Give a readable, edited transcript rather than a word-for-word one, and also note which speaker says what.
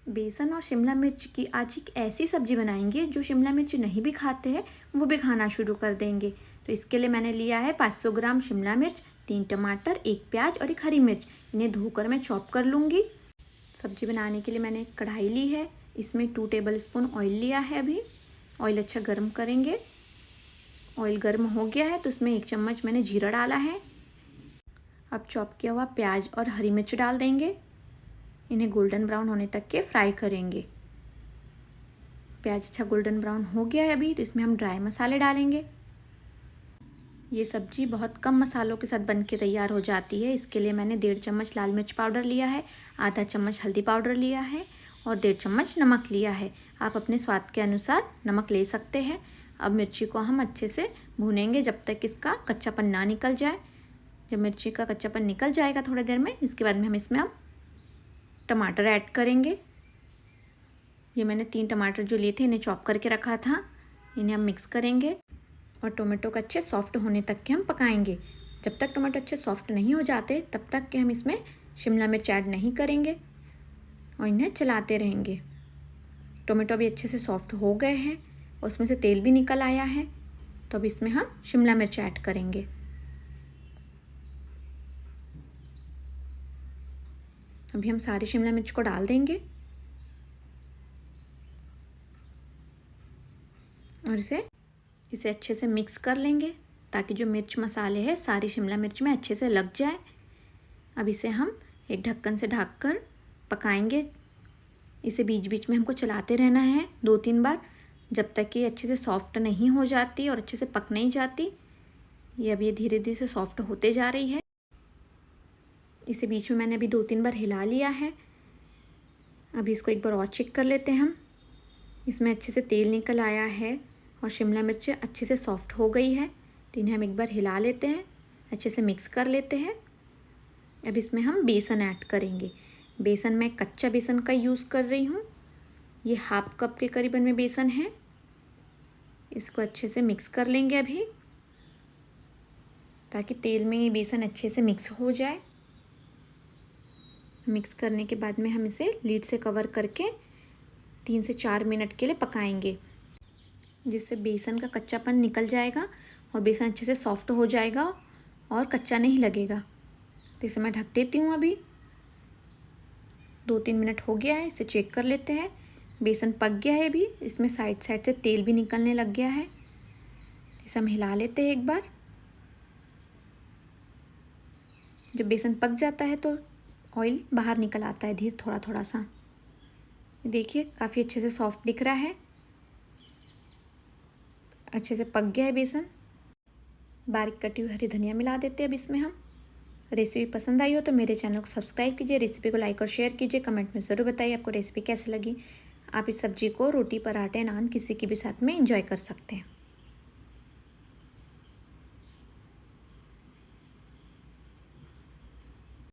Speaker 1: बेसन और शिमला मिर्च की आज एक ऐसी सब्ज़ी बनाएंगे जो शिमला मिर्च नहीं भी खाते हैं वो भी खाना शुरू कर देंगे। तो इसके लिए मैंने लिया है 500 ग्राम शिमला मिर्च, 3 टमाटर, 1 प्याज और 1 हरी मिर्च। इन्हें धोकर मैं चॉप कर लूँगी। सब्ज़ी बनाने के लिए मैंने एक कढ़ाई ली है, इसमें 2 टेबल स्पून ऑयल लिया है। अभी ऑयल अच्छा गर्म करेंगे। ऑयल गर्म हो गया है तो इसमें 1 चम्मच मैंने जीरा डाला है। अब चॉप किया हुआ प्याज और हरी मिर्च डाल देंगे। इन्हें गोल्डन ब्राउन होने तक के फ्राई करेंगे। प्याज अच्छा गोल्डन ब्राउन हो गया है अभी, तो इसमें हम ड्राई मसाले डालेंगे। ये सब्ज़ी बहुत कम मसालों के साथ बन के तैयार हो जाती है। इसके लिए मैंने 1.5 चम्मच लाल मिर्च पाउडर लिया है, आधा चम्मच हल्दी पाउडर लिया है और 1.5 चम्मच नमक लिया है। आप अपने स्वाद के अनुसार नमक ले सकते हैं। अब मिर्ची को हम अच्छे से भूनेंगे जब तक इसका कच्चापन ना निकल जाए। जब मिर्ची का कच्चापन निकल जाएगा थोड़ी देर में, इसके बाद में हम इसमें अब टमाटर ऐड करेंगे। ये मैंने 3 टमाटर जो लिए थे इन्हें चॉप करके रखा था। इन्हें हम मिक्स करेंगे और टोमेटो को अच्छे सॉफ्ट होने तक के हम पकाएंगे। जब तक टोमेटो अच्छे सॉफ्ट नहीं हो जाते तब तक के हम इसमें शिमला मिर्च ऐड नहीं करेंगे और इन्हें चलाते रहेंगे। टोमेटो भी अच्छे से सॉफ्ट हो गए हैं और उसमें से तेल भी निकल आया है। तो अब इसमें हम शिमला मिर्च ऐड करेंगे। अभी हम सारी शिमला मिर्च को डाल देंगे और इसे अच्छे से मिक्स कर लेंगे ताकि जो मिर्च मसाले हैं सारी शिमला मिर्च में अच्छे से लग जाए। अब इसे हम एक ढक्कन से ढककर पकाएंगे। इसे बीच बीच में हमको चलाते रहना है 2-3 बार, जब तक ये अच्छे से सॉफ्ट नहीं हो जाती और अच्छे से पक नहीं जाती। ये अभी धीरे धीरे से सॉफ्ट होते जा रही है। इसे बीच में मैंने अभी 2-3 बार हिला लिया है। अभी इसको एक बार और चेक कर लेते हैं हम। इसमें अच्छे से तेल निकल आया है और शिमला मिर्च अच्छे से सॉफ्ट हो गई है। तो इन्हें हम एक बार हिला लेते हैं, अच्छे से मिक्स कर लेते हैं। अब इसमें हम बेसन ऐड करेंगे। बेसन मैं कच्चा बेसन का यूज़ कर रही हूँ। ये 1/2 कप के करीबन में बेसन है। इसको अच्छे से मिक्स कर लेंगे अभी, ताकि तेल में ये बेसन अच्छे से मिक्स हो जाए। मिक्स करने के बाद में हम इसे लीड से कवर करके 3 से 4 मिनट के लिए पकाएंगे, जिससे बेसन का कच्चापन निकल जाएगा और बेसन अच्छे से सॉफ्ट हो जाएगा और कच्चा नहीं लगेगा। तो इसे मैं ढक देती हूँ। अभी 2-3 मिनट हो गया है, इसे चेक कर लेते हैं। बेसन पक गया है अभी, इसमें साइड साइड से तेल भी निकलने लग गया है। इसे हम हिला लेते हैं एक बार। जब बेसन पक जाता है तो ऑयल बाहर निकल आता है धीरे थोड़ा थोड़ा सा। देखिए काफ़ी अच्छे से सॉफ्ट दिख रहा है, अच्छे से पक गया है बेसन। बारीक कटी हुई हरी धनिया मिला देते हैं अब इसमें हम। रेसिपी पसंद आई हो तो मेरे चैनल को सब्सक्राइब कीजिए, रेसिपी को लाइक और शेयर कीजिए। कमेंट में ज़रूर बताइए आपको रेसिपी कैसी लगी। आप इस सब्ज़ी को रोटी, पराठे, नान किसी के भी साथ में एंजॉय कर सकते हैं।